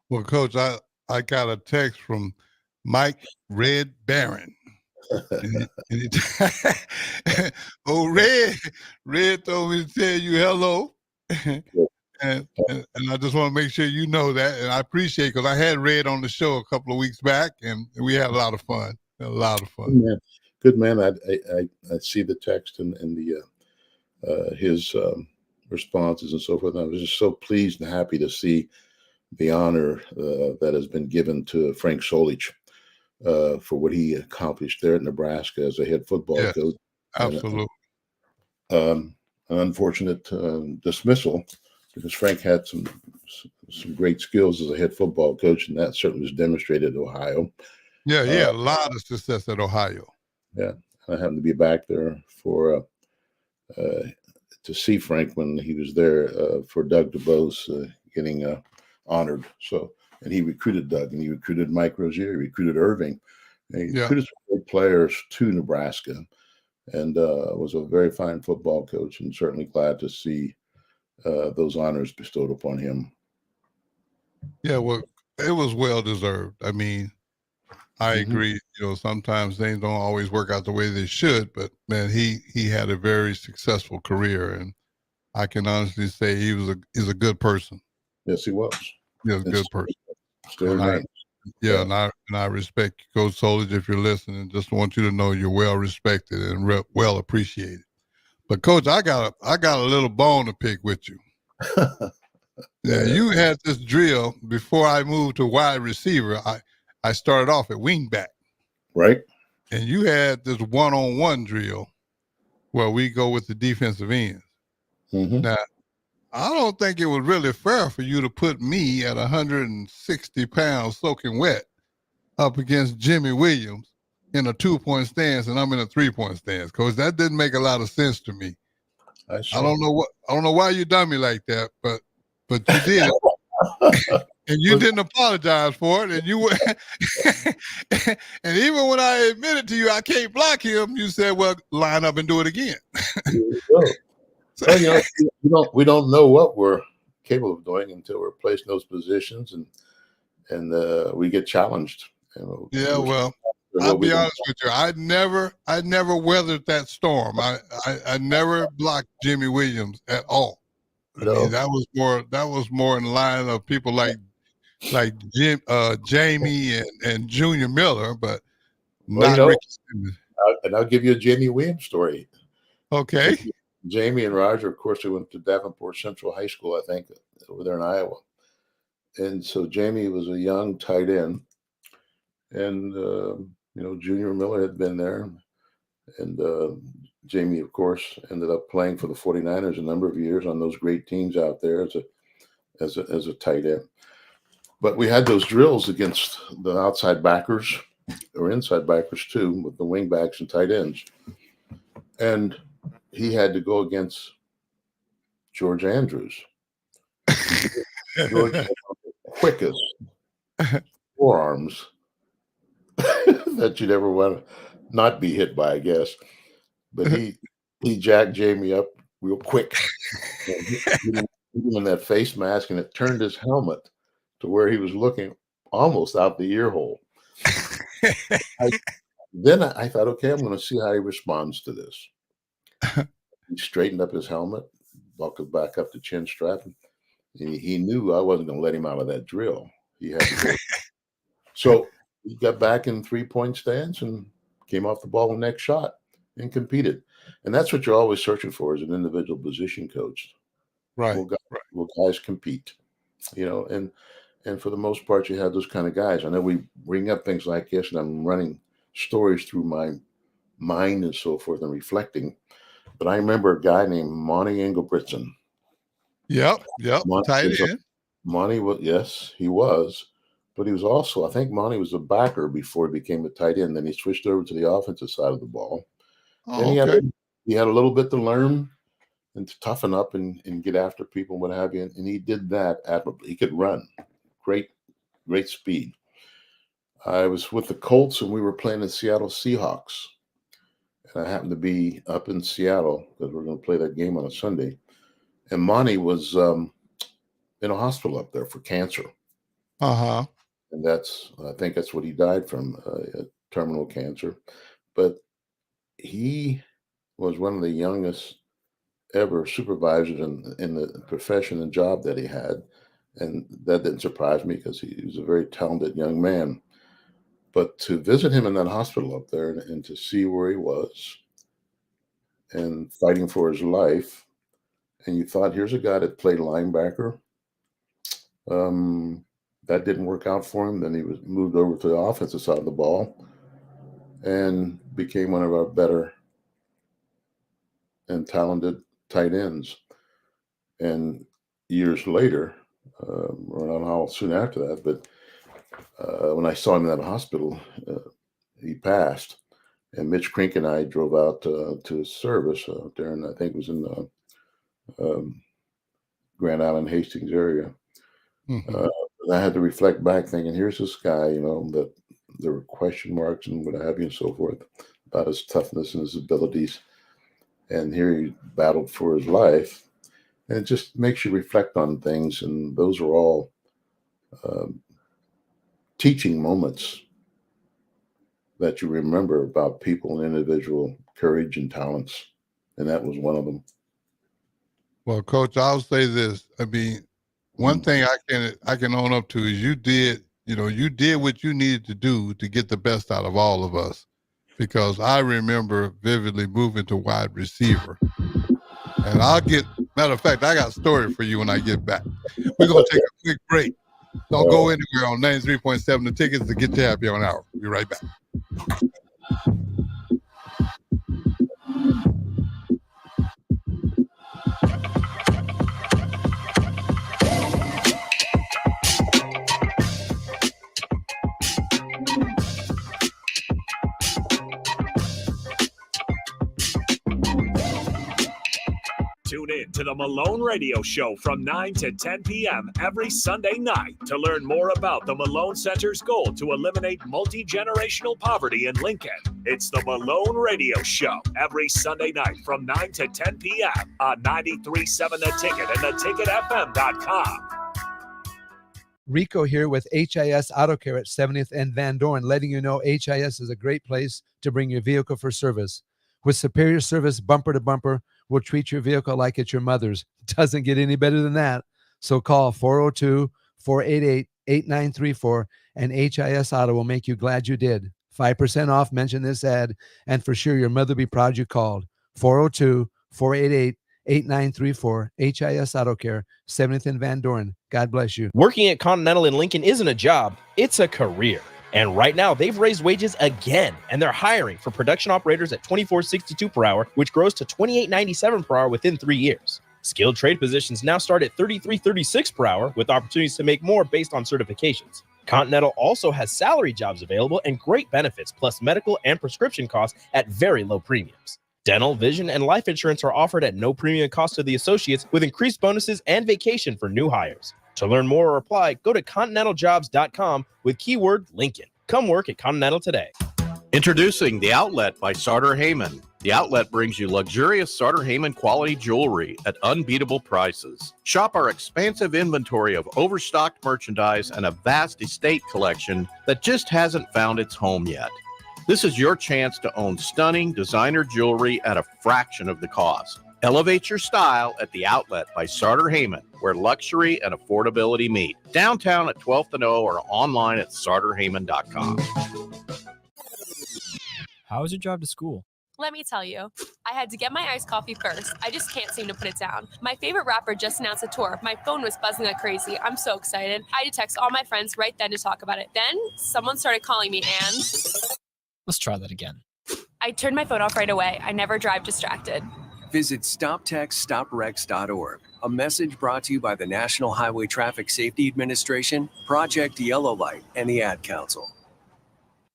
Well, Coach, I got a text from Mike Red Barron. Oh, Red told me to tell you hello. And I just want to make sure you know that, and I appreciate, because I had Red on the show a couple of weeks back, and we had a lot of fun. Good man. I see the text and the his responses and so forth. And I was just so pleased and happy to see the honor that has been given to Frank Solich for what he accomplished there at Nebraska as a head football coach. Absolutely. An unfortunate dismissal, because Frank had some great skills as a head football coach, and that certainly was demonstrated at Ohio. Yeah, he had a lot of success at Ohio. Yeah, I happened to be back there for to see Frank when he was there for Doug DuBose getting honored. So, and he recruited Doug, and he recruited Mike Rozier, he recruited Irving, and he recruited some great players to Nebraska, and was a very fine football coach, and certainly glad to see those honors bestowed upon him. Yeah, well, it was well deserved. I mean, I agree. Sometimes things don't always work out the way they should, but man, he had a very successful career, and I can honestly say he's a good person. Yes, he was. He was a good person. Still and I respect you, Coach Solich, if you're listening. Just want you to know you're well respected and well appreciated. But Coach, I got a little bone to pick with you. Yeah, you had this drill before I moved to wide receiver. I started off at wingback. Right. And you had this one-on-one drill where we go with the defensive ends. Now, I don't think it was really fair for you to put me at 160 pounds soaking wet up against Jimmy Williams in a 2-point stance, and I'm in a 3-point stance, Coach. That didn't make a lot of sense to me. I don't know why you done me like that, but you did it. And you didn't apologize for it, and you and even when I admitted to you I can't block him, you said, "Well, line up and do it again." Well, we don't know what we're capable of doing until we're placed in those positions, and we get challenged. Yeah, well, I'll be honest with you. I never weathered that storm. I never blocked Jimmy Williams at all. I mean, that was more in line of people like Jamie and Junior Miller, but not Ricky Simmons. And I'll give you a Jamie Williams story. Okay. Jamie and Roger, of course, they went to Davenport Central High School, I think, over there in Iowa. And so Jamie was a young tight end, and Junior Miller had been there, and Jamie, of course, ended up playing for the 49ers a number of years on those great teams out there as a tight end. But we had those drills against the outside backers or inside backers too, with the wing backs and tight ends. And he had to go against George Andrews. George had the quickest forearms that you'd ever want to not be hit by, I guess. But he jacked Jamie up real quick. Him in that face mask, and it turned his helmet to where he was looking almost out the ear hole. Then I thought, okay, I'm going to see how he responds to this. He straightened up his helmet, buckled back up the chin strap. He knew I wasn't going to let him out of that drill. He had to go. So he got back in 3-point stance and came off the ball the next shot and competed. And that's what you're always searching for as an individual position coach. Right. Will guys compete? And for the most part, you have those kind of guys. I know we bring up things like this, and I'm running stories through my mind and so forth and reflecting. But I remember a guy named Monty Engelbritson. Yep. Tight end. Monty was, yes, he was. but he was also, I think Monty was a backer before he became a tight end. Then he switched over to the offensive side of the ball. And Oh, okay. he had a little bit to learn and to toughen up and get after people and what have you. And he did that admirably. He could run. Great speed. I was with the Colts and we were playing the Seattle Seahawks. And I happened to be up in Seattle because we're going to play that game on a Sunday. And Monty was in a hospital up there for cancer. Uh-huh. And I think that's what he died from, terminal cancer. But he was one of the youngest ever supervisors in the profession and job that he had. And that didn't surprise me because he was a very talented young man. But to visit him in that hospital up there and to see where he was and fighting for his life, and you thought, here's a guy that played linebacker. That didn't work out for him. Then he was moved over to the offensive side of the ball and became one of our better and talented tight ends. And years later, I don't know how soon after that, but when I saw him in that hospital, he passed. And Mitch Krink and I drove out to his service there, and I think it was in the Grand Island, Hastings area. Mhm. I had to reflect back thinking, here's this guy, that there were question marks and what have you and so forth about his toughness and his abilities. And here he battled for his life. And it just makes you reflect on things. And those are all teaching moments that you remember about people and individual courage and talents. And that was one of them. Well, Coach, I'll say this. I mean, one thing I can own up to is you did what you needed to do to get the best out of all of us. Because I remember vividly moving to wide receiver. And matter of fact, I got a story for you when I get back. We're going to take a quick break. Don't go anywhere on 93.7 The Tickets to Get You Happy on Hour. Be right back. Tune in to the Malone Radio Show from 9 to 10 p.m. every Sunday night to learn more about the Malone Center's goal to eliminate multi-generational poverty in Lincoln. It's the Malone Radio Show every Sunday night from 9 to 10 p.m. on 93.7 The Ticket and theticketfm.com. Rico here with HIS Auto Care at 70th and Van Dorn, letting you know HIS is a great place to bring your vehicle for service. With superior service bumper to bumper, we'll treat your vehicle like it's your mother's. Doesn't get any better than that. So call 402-488-8934 and HIS Auto will make you glad you did. 5% off, mention this ad, and for sure your mother will be proud you called. 402-488-8934, HIS Auto Care, 70th and Van Dorn. God bless you. Working at Continental in Lincoln isn't a job, it's a career. And right now, they've raised wages again, and they're hiring for production operators at $24.62 per hour, which grows to $28.97 per hour within 3 years. Skilled trade positions now start at $33.36 per hour, with opportunities to make more based on certifications. Continental also has salary jobs available and great benefits, plus medical and prescription costs at very low premiums. Dental, vision, and life insurance are offered at no premium cost to the associates, with increased bonuses and vacation for new hires. To learn more or apply, go to continentaljobs.com with keyword Lincoln. Come work at Continental today. Introducing The Outlet by Sartor Heyman. The Outlet brings you luxurious Sartor Heyman quality jewelry at unbeatable prices. Shop our expansive inventory of overstocked merchandise and a vast estate collection that just hasn't found its home yet. This is your chance to own stunning designer jewelry at a fraction of the cost. Elevate your style at The Outlet by Sartor Heyman, where luxury and affordability meet. Downtown at 12th and O or online at sartorheyman.com. How was your drive to school? Let me tell you, I had to get my iced coffee first. I just can't seem to put it down. My favorite rapper just announced a tour. My phone was buzzing like crazy. I'm so excited. I had to text all my friends right then to talk about it. Then someone started calling me and... Let's try that again. I turned my phone off right away. I never drive distracted. Visit StopTextsStopWrecks.org. A message brought to you by the National Highway Traffic Safety Administration, Project Yellow Light, and the Ad Council.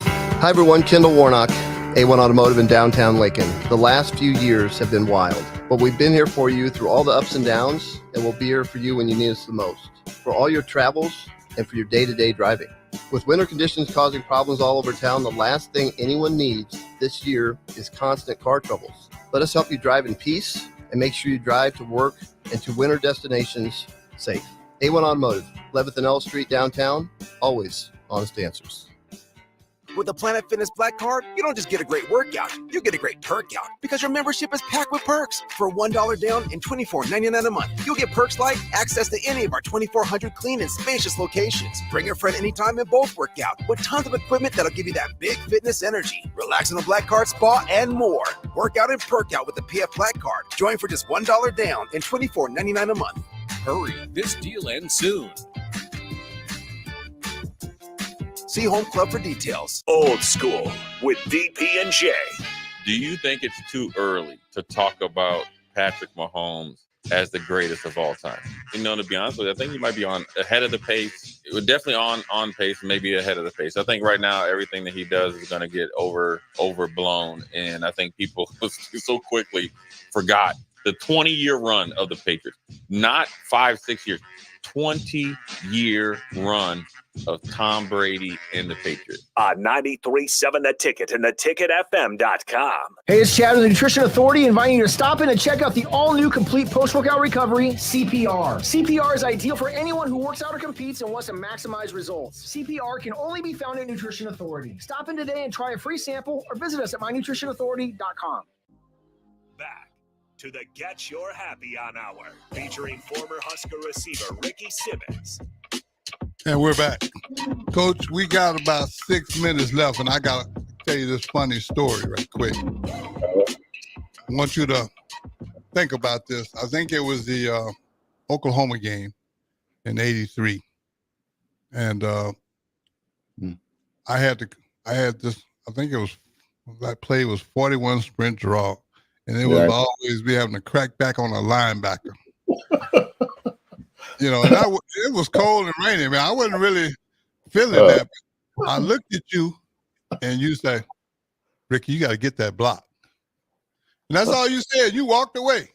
Hi everyone, Kendall Warnock, A1 Automotive in downtown Lincoln. The last few years have been wild, but we've been here for you through all the ups and downs, and we'll be here for you when you need us the most, for all your travels and for your day-to-day driving. With winter conditions causing problems all over town, the last thing anyone needs this year is constant car troubles. Let us help you drive in peace and make sure you drive to work and to winter destinations safe. A1 Automotive, 11th and L Street downtown, always honest answers. With the Planet Fitness Black Card, you don't just get a great workout, you get a great perk out because your membership is packed with perks. For $1 down and $24.99 a month, you'll get perks like access to any of our 2,400 clean and spacious locations. Bring a friend anytime and both work out with tons of equipment that'll give you that big fitness energy. Relax in the Black Card spa and more. Work out and perk out with the PF Black Card. Join for just $1 down and $24.99 a month. Hurry, this deal ends soon. See Home Club for details. Old School with DP and J. Do you think it's too early to talk about Patrick Mahomes as the greatest of all time? You know, to be honest with you, I think he might be on ahead of the pace. It was definitely on pace, maybe ahead of the pace. I think right now everything that he does is going to get overblown, and I think people so quickly forgot the 20-year run of the Patriots. Not 5-6 years, 20-year run of Tom Brady and the Patriots. On 93.7 The Ticket and theticketfm.com. Hey, it's Chad of the Nutrition Authority inviting you to stop in and check out the all-new complete post-workout recovery, CPR. CPR is ideal for anyone who works out or competes and wants to maximize results. CPR can only be found at Nutrition Authority. Stop in today and try a free sample or visit us at mynutritionauthority.com. Back to the Get Your Happy On Hour, featuring former Husker receiver Ricky Simmons. And we're back. Coach, we got about 6 minutes left, and I got to tell you this funny story right quick. I want you to think about this. I think it was the Oklahoma game in '83. And I think that play was 41 sprint draw, and it was always be having to crack back on a linebacker. You know, and it was cold and rainy. Man, I wasn't really feeling that. I looked at you, and you say, "Ricky, you got to get that block." And that's all you said. You walked away.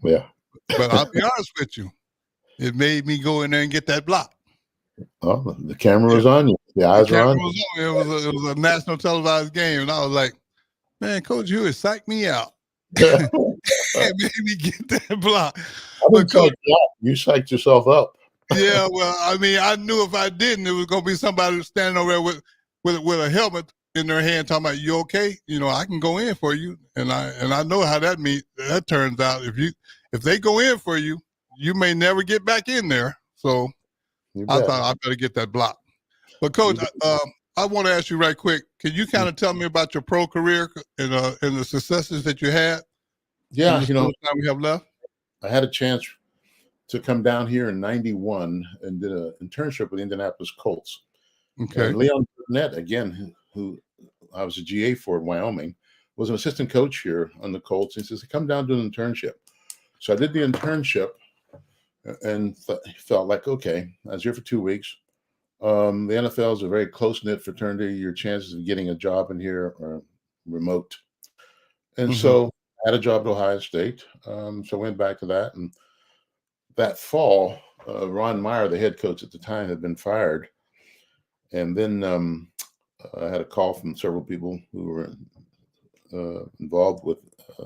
Yeah. But I'll be honest with you, it made me go in there and get that block. Oh, the camera was on you. The eyes were on you. It was a national televised game, and I was like, "Man, Coach Huey psyched me out." It made me get that block. I didn't psych you out. You psyched yourself up. Yeah, well, I mean, I knew if I didn't, it was going to be somebody standing over there with a helmet in their hand talking about, "You okay? You know, I can go in for you." And I know how that turns out. If they go in for you, you may never get back in there. So I thought I better get that block. But Coach, I want to ask you right quick. Can you kind of tell me about your pro career and the successes that you had? Yeah, you know, time we have left. I had a chance to come down here in '91 and did an internship with the Indianapolis Colts. Okay. And Leon Burnett, again, who I was a GA for in Wyoming, was an assistant coach here on the Colts. He says, "Come down, do an internship." So I did the internship and felt like, okay, I was here for 2 weeks. The NFL is a very close-knit fraternity. Your chances of getting a job in here are remote. And so I had a job at Ohio State. So I went back to that. And that fall, Ron Meyer, the head coach at the time, had been fired. And then I had a call from several people who were involved with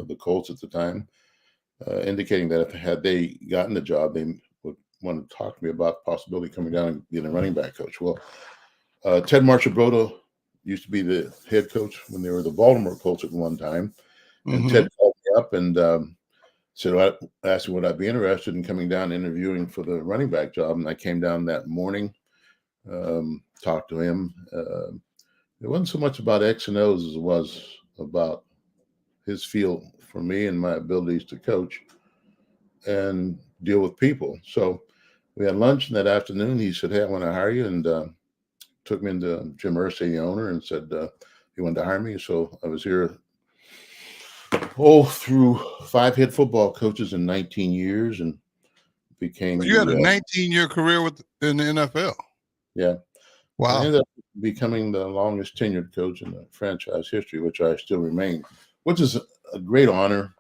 the Colts at the time, indicating that had they gotten the job, they would want to talk to me about the possibility of coming down and being a running back coach. Well, Ted Marchibroda used to be the head coach when they were the Baltimore Colts at one time. And Ted called me up and said, I asked me would I be interested in coming down and interviewing for the running back job. And I came down that morning, talked to him. It wasn't so much about X and O's as it was about his feel for me and my abilities to coach and deal with people. So we had lunch in that afternoon. He said, "Hey, I want to hire you." And took me into Jim Irsay, the owner, and said he wanted to hire me. So I was here through 5 head football coaches in 19 years and became. You had a 19-year career in the NFL. Yeah. Wow. I ended up becoming the longest tenured coach in the franchise history, which I still remain, which is a great honor,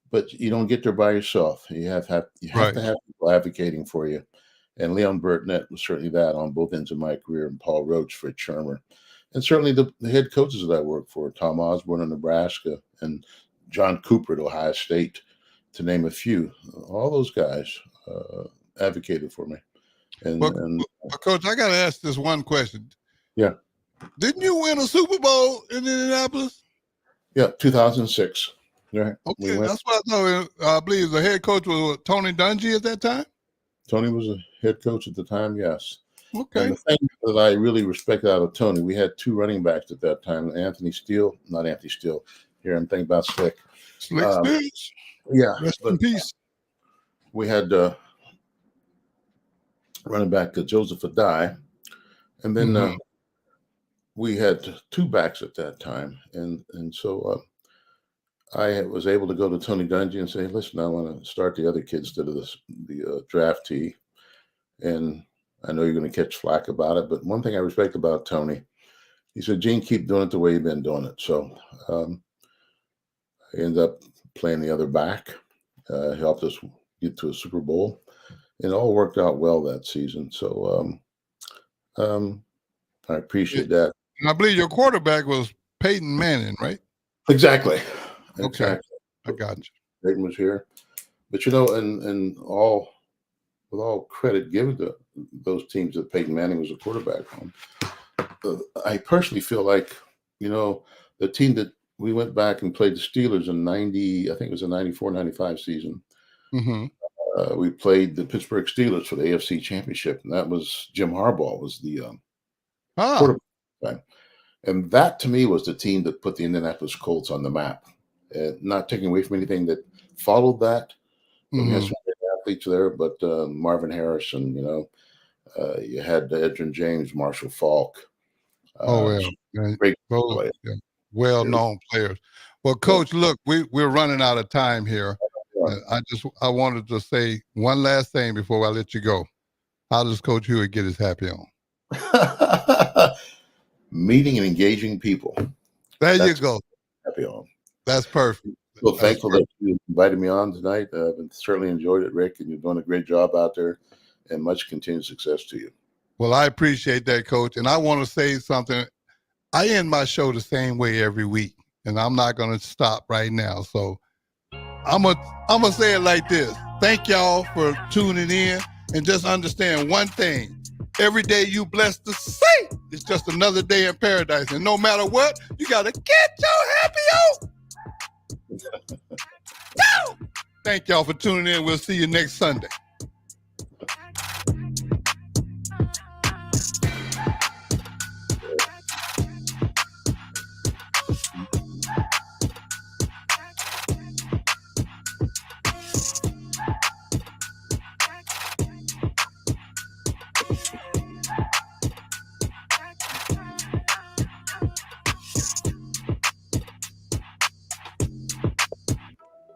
but you don't get there by yourself. You have to have people advocating for you. And Leon Burtnett was certainly that on both ends of my career, and Paul Roach, Fred Shermer. And certainly the head coaches that I worked for, Tom Osborne in Nebraska and John Cooper at Ohio State, to name a few. All those guys advocated for me. But Coach, I got to ask this one question. Yeah. Didn't you win a Super Bowl in Indianapolis? Yeah, 2006. Right. Okay, that's what I thought. I believe the head coach was Tony Dungy at that time? Tony was a head coach at the time, yes. Okay. And the thing that I really respected out of Tony, we had 2 running backs at that time, not Anthony Steele. Here I'm thinking about Slick. Slick Sticks. Yeah. Rest in peace. We had running back Joseph Adai, and then we had 2 backs at that time, and so I was able to go to Tony Dungy and say, "Listen, I want to start the other kids instead of the draftee, and I know you're going to catch flack about it, but one thing I respect about Tony, he said, Gene, keep doing it the way you've been doing it." So I ended up playing the other back, helped us get to a Super Bowl. It all worked out well that season. So I appreciate that. And I believe your quarterback was Peyton Manning, right? Exactly. Okay. Exactly. I got you. Peyton was here. But, you know, and with all credit given to those teams that Peyton Manning was a quarterback on, I personally feel like, you know, the team that we went back and played the Steelers in 90, I think it was the 94-95 season. Mm-hmm. We played the Pittsburgh Steelers for the AFC Championship, and that was Jim Harbaugh was the quarterback. And that, to me, was the team that put the Indianapolis Colts on the map. Not taking away from anything that followed that. We had some great athletes there, but Marvin Harrison, you know, you had Edgerrin James, Marshall Faulk. Great players. Yeah. Well-known players. Well, Coach, look, we're running out of time here. I wanted to say one last thing before I let you go. How does Coach Huey get his happy on? Meeting and engaging people. That's you go. Happy on. That's perfect. Well, thankful that you invited me on tonight. I've certainly enjoyed it, Rick, and you're doing a great job out there, and much continued success to you. Well, I appreciate that, Coach. And I want to say something. I end my show the same way every week, and I'm not going to stop right now. So I'm gonna say it like this. Thank y'all for tuning in, and just understand one thing. Every day you blessed to say it's just another day in paradise. And no matter what, you got to get your happy on. Thank y'all for tuning in. We'll see you next Sunday.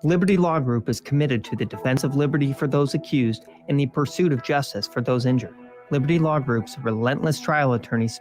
Liberty Law Group is committed to the defense of liberty for those accused and the pursuit of justice for those injured. Liberty Law Group's relentless trial attorneys